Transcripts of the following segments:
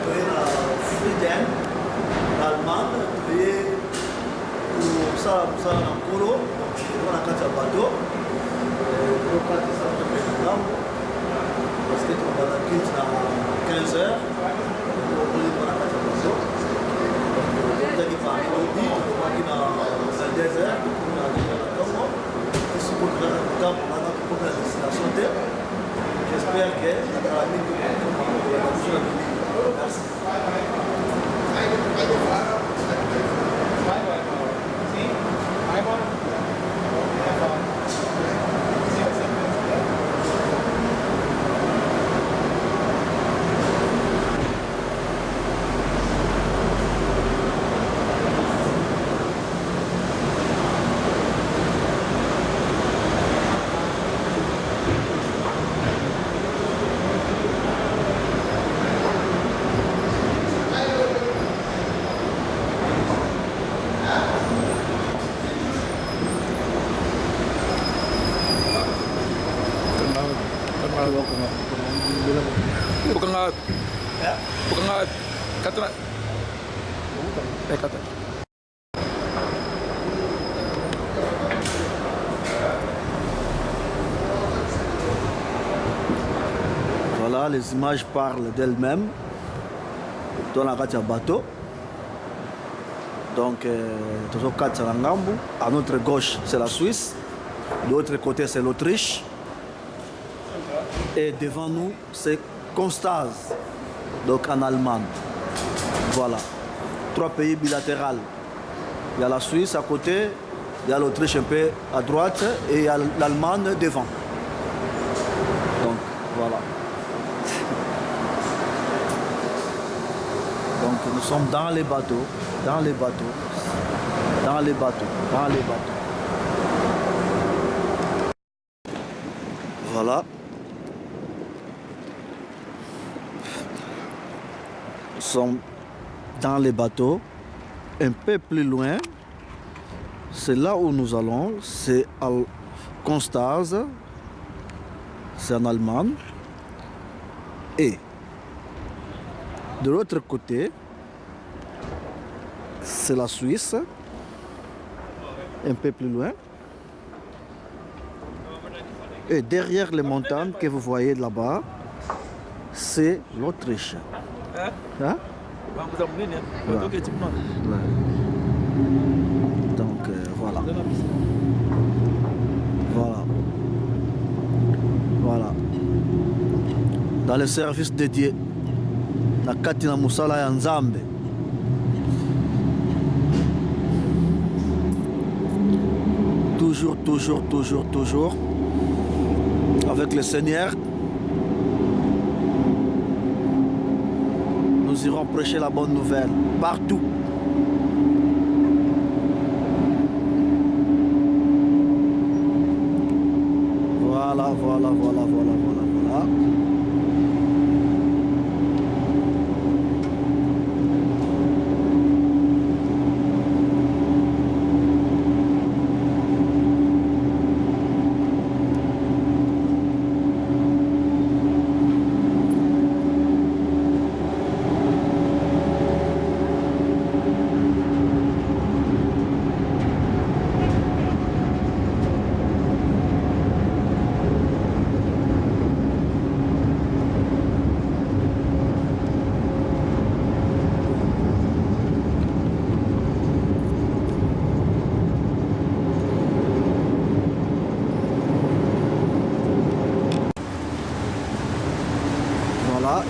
toye na Sweden, na Allemagne, toye kosala mosala na nkolo, eza na kati ya bato, lokati ezala pepe na ngambo, parce que tokobanda kiti na 15 heures, okolimba na kati ya bato. Tokotaki vendredi, tokobaki na 22 heures, tokomi na ntongo, esiko tokaka kotambo wana tokomi na destination te. J'espère que la calamité merci. Bukan kata kata. Voilà, les images parlent d'elles-mêmes dans la carte bateau. Donc, toujours 4 à notre gauche, c'est la Suisse. De l'autre côté, c'est l'Autriche. Et devant nous, c'est Constance, donc en Allemagne. Voilà. 3 pays bilatéraux. Il y a la Suisse à côté, il y a l'Autriche un peu à droite et il y a l'Allemagne devant. Donc, voilà. Donc, nous sommes dans les bateaux, dans les bateaux, dans les bateaux, dans les bateaux. Voilà. Nous sommes dans les bateaux. Un peu plus loin, c'est là où nous allons. C'est à Constance. C'est en Allemagne. Et de l'autre côté, c'est la Suisse. Un peu plus loin. Et derrière les montagnes que vous voyez là-bas, c'est l'Autriche. Hein? Voilà. Donc voilà. Voilà. Voilà. Dans le service dédié, la Katina Moussala et Nzambe. Toujours, toujours, toujours, toujours. Avec le Seigneur, nous irons prêcher la bonne nouvelle partout. Voilà, voilà, voilà, voilà, voilà, voilà.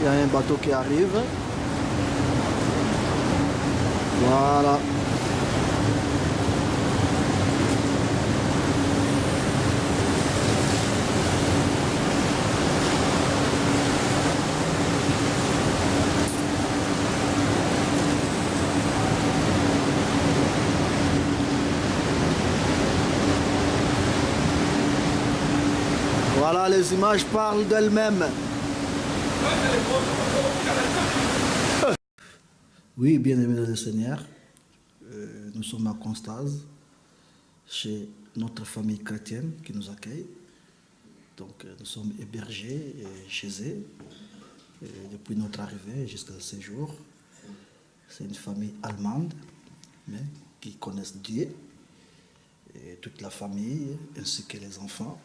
Il y a un bateau qui arrive. Voilà. Voilà, les images parlent d'elles-mêmes. Oui, bien-aimés le Seigneur, nous sommes à Constance, chez notre famille chrétienne qui nous accueille. Donc nous sommes hébergés chez eux. depuis notre arrivée jusqu'à ce jour. C'est une famille allemande, mais qui connaissent Dieu. Et toute la famille, ainsi que les enfants,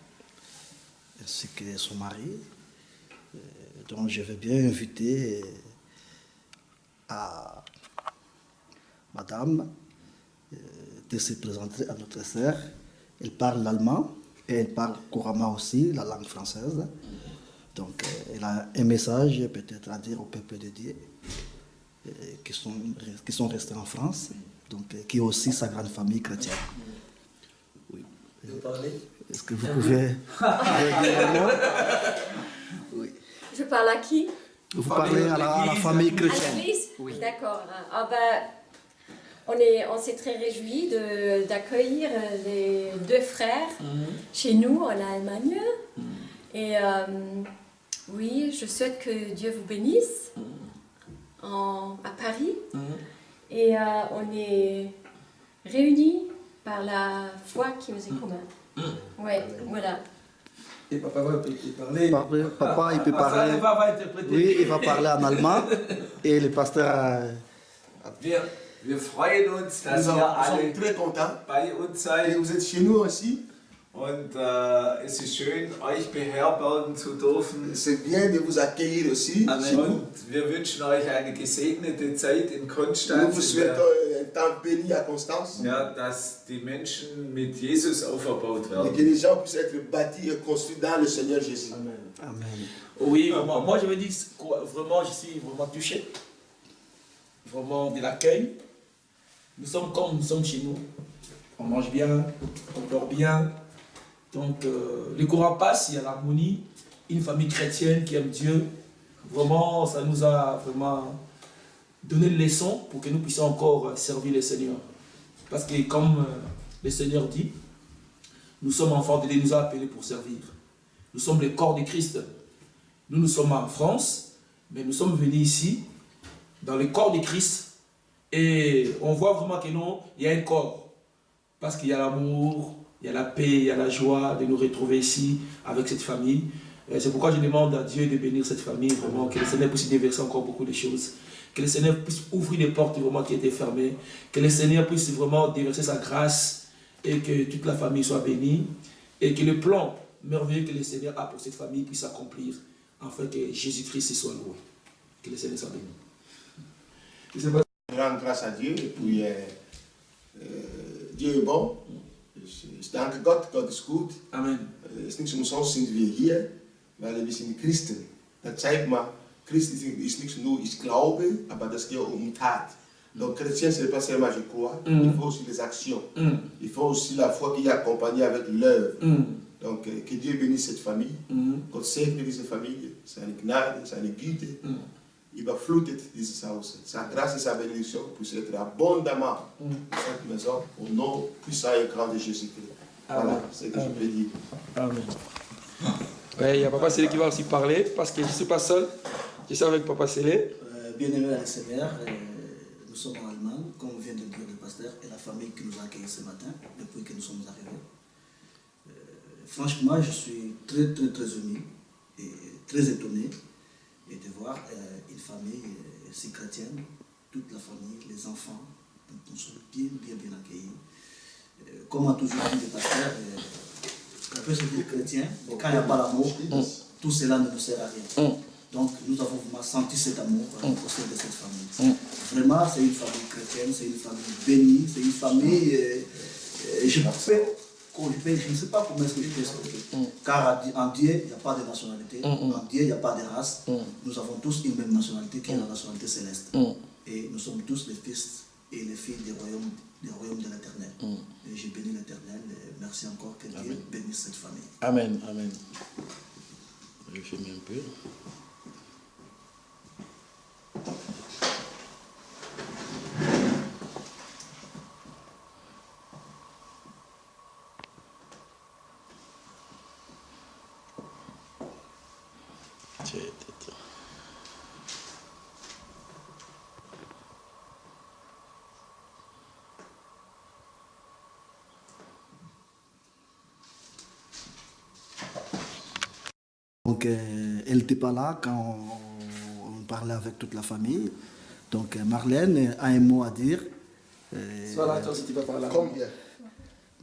ainsi que son mari. Donc je vais bien inviter à Madame de se présenter à notre sœur. Elle parle l'allemand et elle parle couramment aussi la langue française. Donc elle a un message peut-être à dire au peuple de Dieu qui sont restés en France, donc qui est aussi sa grande famille chrétienne. Oui. Vous parlez? Est-ce que vous pouvez dire un mot? Oui. Je parle à qui? Vous parlez à la famille À chrétienne. l'église? Oui. D'accord. On s'est très réjouis d'accueillir les deux frères chez nous en Allemagne. Et oui, je souhaite que Dieu vous bénisse à Paris. Et on est réunis par la foi qui nous est commune. Ouais, voilà. Et papa va parler. Papa, il peut parler. Va interpréter. Oui, il va parler en allemand. Et le pasteur. Wir freuen uns, dass Nous ihr sommes alle très contents bei uns et seid vous êtes chez nous aussi. und es ist schön, euch beherbergen zu dürfen. C'est bien de vous accueillir aussi Amen. chez nous. Und wir wünschen euch eine gesegnete Zeit in Nous vous Konstanz, souhaitons un temps béni à Constance ja, dass die Menschen mit Jesus auferbaut et werden. que les gens puissent être bâtis et construits dans le Seigneur Jésus. Amen. Oui, moi je veux dire, vraiment, je suis vraiment touché. Vraiment de l'accueil. Nous sommes comme nous sommes chez nous. On mange bien, on dort bien. Donc le courant passe, il y a l'harmonie. Une famille chrétienne qui aime Dieu. Vraiment, ça nous a vraiment donné une leçon pour que nous puissions encore servir le Seigneur. Parce que comme le Seigneur dit, nous sommes enfants de Dieu, il nous a appelés pour servir. Nous sommes le corps de Christ. Nous sommes en France, mais nous sommes venus ici, dans le corps de Christ. Et on voit vraiment que non, il y a un corps. Parce qu'il y a l'amour, il y a la paix, il y a la joie de nous retrouver ici avec cette famille. C'est pourquoi je demande à Dieu de bénir cette famille, vraiment, que le Seigneur puisse déverser encore beaucoup de choses. Que le Seigneur puisse ouvrir les portes vraiment qui étaient fermées. Que le Seigneur puisse vraiment déverser sa grâce et que toute la famille soit bénie. Et que le plan merveilleux que le Seigneur a pour cette famille puisse s'accomplir afin que Jésus-Christ soit loué. Que le Seigneur soit béni. Je rends grâce à Dieu et puis Dieu est bon. Ich danke Gott, Gott ist gut. Amen. Es ist nicht umsonst sind wir hier, weil wir sind Christen. Das zeigt mal, Christ ist nicht nur ich glaube, aber das geht um Tat. Donc chrétien, ce n'est pas seulement je crois, il faut aussi les actions. Il faut aussi la foi qui est accompagnée avec l'œuvre. Donc que Dieu bénisse cette famille. Gott segne diese Familie, seine Gnade, seine Güte. Überflutet dieses Haus. Sa grâce et sa bénédiction puissent être abondamment dans cette maison au nom puissant et grand de Jésus-Christ. Voilà ce que je peux dire. Amen. Ouais, il y a Papa Sélé qui va aussi parler parce que je ne suis pas seul. Je suis avec Papa Sélé. Bien-aimés à l'extérieur, nous sommes en Allemagne, comme vient de dire le pasteur, et la famille qui nous a accueillis ce matin, depuis que nous sommes arrivés. Franchement, je suis très ému et très étonné de voir une famille si chrétienne, toute la famille, les enfants, nous sommes bien accueillis. Comme a toujours dit le pasteur, on peut se dire chrétien, mais quand il n'y a pas l'amour, tout cela ne nous sert à rien. Donc nous avons vraiment senti cet amour au sein de cette famille. Vraiment, c'est une famille chrétienne, c'est une famille bénie, c'est une famille... je ne sais pas comment est-ce que je peux expliquer. Car en Dieu, il n'y a pas de nationalité. En Dieu, il n'y a pas de race. Nous avons tous une même nationalité qui est la nationalité céleste. Et nous sommes tous les fils et les filles du royaume de l'Éternel. Et j'ai béni l'Éternel. Merci encore que Dieu bénisse cette famille. Amen. Amen. Je filme un peu. Donc, elle n'était pas là quand parler avec toute la famille. Donc Marlène a un mot à dire. Sois là, toi aussi, tu vas parler. Come here.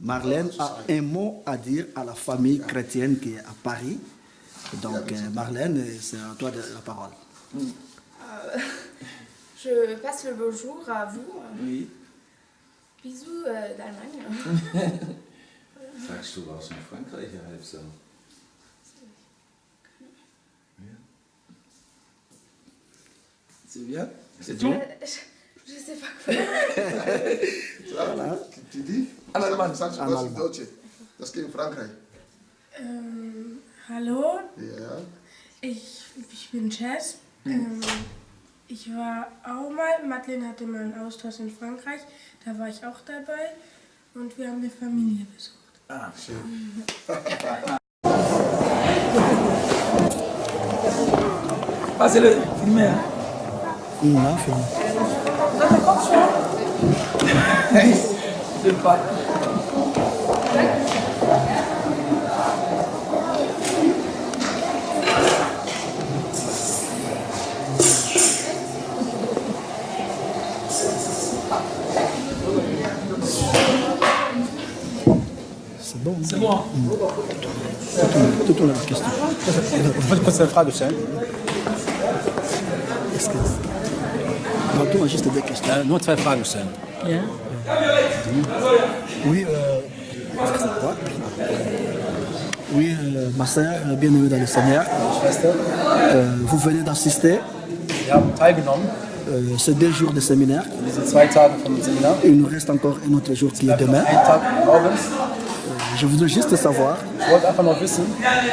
Marlène a un mot à dire à la famille chrétienne qui est à Paris. Donc Marlène, c'est à toi la parole. Je passe le bonjour à vous. Oui. Bisous d'Allemagne. Sagst du, warst in Frankreich halb so? C'est bien? C'est tout? Je sais pas quoi. Voilà. Tu dis? En Allemand. Sagst du was in Deutsch? Das geht in Frankreich. Hallo, Ja. ich bin Jess. Ich war auch mal, Madeleine hatte mal einen Austausch in Frankreich, da war ich auch dabei und wir haben eine Familie besucht. Ah, schön. Passez-le, filmez. Hein? Non, film. Je pas. C'est bon. C'est bon. Tout tourne la question. Quanto você fala do céu? Est-ce que... Non, tout, juste des questions. Não vai falar do céu. Oui, oui, ma sœur, bien-aimée dans le Seigneur, vous venez d'assister Wir haben teilgenommen ces 2 jours de séminaire. an diesen 2 Tagen vom Seminar. Il nous reste encore un autre jour qui est demain. Ein Tag morgens. Je voudrais juste savoir, Ich wollte einfach nur wissen,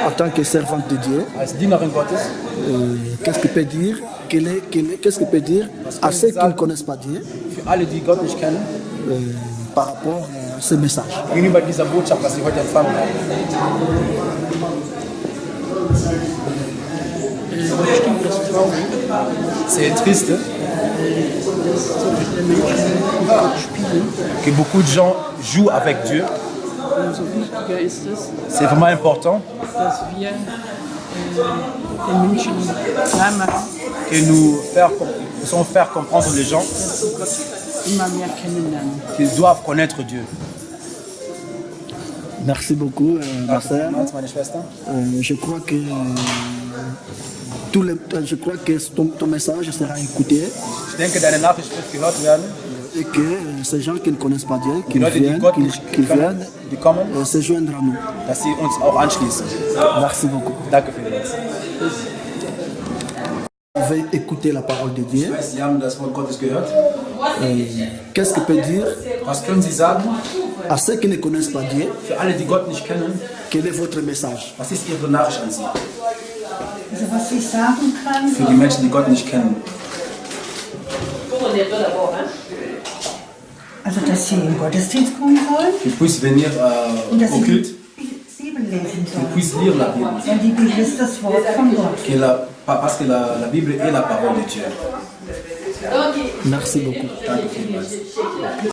en tant que servante de Dieu, als Dienerin Gottes, qu'est-ce qu'il peut dire, qu'est-ce qu'il peut dire à ceux qui ne connaissent pas Dieu für alle, die Gott nicht kennen, par rapport à ce message. gegenüber dieser Botschaft, was sie heute empfangen haben. C'est triste que beaucoup de gens jouent avec Dieu. C'est vraiment important que nous puissions faire comprendre les gens qu'ils doivent connaître Dieu. Merci beaucoup, ma sœur. Meine Schwester. Je crois que ton message sera écouté Ich denke, deine Nachricht wird gehört werden. et que ces gens qui ne connaissent pas Dieu, Die Leute, die Gott nicht qu'ils kennen, viennent die kommen, se joindre à nous. dass sie uns auch anschließen. Merci beaucoup. Danke vielmals. On va écouter la parole de Dieu. Sie haben das Wort Gottes gehört. Qu'est-ce qu'il peut dire Was können Sie sagen à ceux qui ne connaissent pas Dieu? für alle, die Gott nicht kennen? Quel est votre message? Was ist Ihre Nachricht an Sie? Also was ich sagen kann, Für die Menschen, die Gott nicht kennen. also dass sie in den Gottesdienst kommen sollen Qu'ils puissent venir und dass au sie culte, die Bibel lesen qu'ils sollen. puissent lire la Bible. Weil die Bibel ist das Wort von Gott. Parce que la Bible est la parole de Dieu. Merci beaucoup. Danke vielmals.